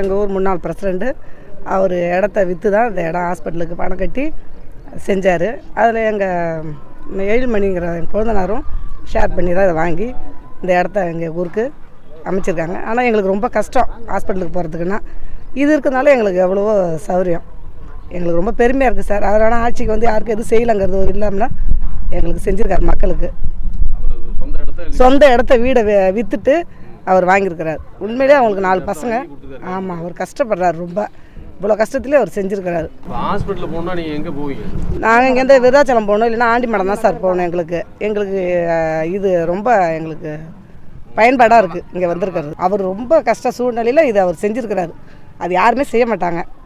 எங்கள் ஊர் முன்னாள் பிரசிடெண்ட்டு அவர் இடத்த விற்று தான் இந்த இடம் ஹாஸ்பிட்டலுக்கு பணம் கட்டி செஞ்சார். அதில் எங்கள் எழில்மணிங்கிற என் கொழுந்தனாரும் ஷேர் பண்ணி தான் இதை வாங்கி இந்த இடத்த எங்கள் ஊருக்கு அமைச்சிருக்காங்க. ஆனால் எங்களுக்கு ரொம்ப கஷ்டம் ஹாஸ்பிட்டலுக்கு போகிறதுக்குன்னா, இது இருக்கிறதுனால எங்களுக்கு எவ்வளவோ சௌகரியம். எங்களுக்கு ரொம்ப பெருமையாக இருக்குது சார். அவர் ஆனால் ஆட்சிக்கு வந்து யாருக்கும் எதுவும் செய்யலைங்கிறது ஒரு இல்லாமல்னா எங்களுக்கு செஞ்சுருக்காரு. மக்களுக்கு சொந்த இடத்த வீடை விற்றுட்டு அவர் வாங்கியிருக்கிறார். உண்மையிலே அவங்களுக்கு 4 பசங்க. ஆமாம், அவர் கஷ்டப்படுறாரு ரொம்ப. இவ்வளோ கஷ்டத்துலேயே அவர் செஞ்சுருக்கிறாரு. ஹாஸ்பிட்டலில் போனால் நீங்கள் எங்கே போவீங்க? நாங்கள் இங்கேருந்து விருதாச்சலம் போகணும், இல்லைன்னா ஆண்டிமடம் தான் சார் போகணும். எங்களுக்கு இது ரொம்ப எங்களுக்கு பயன்பாடாக இருக்குது இங்கே வந்திருக்கிறது. அவர் ரொம்ப கஷ்ட சூழ்நிலையில் இது அவர் செஞ்சுருக்கிறாரு. அது யாருமே செய்ய மாட்டாங்க.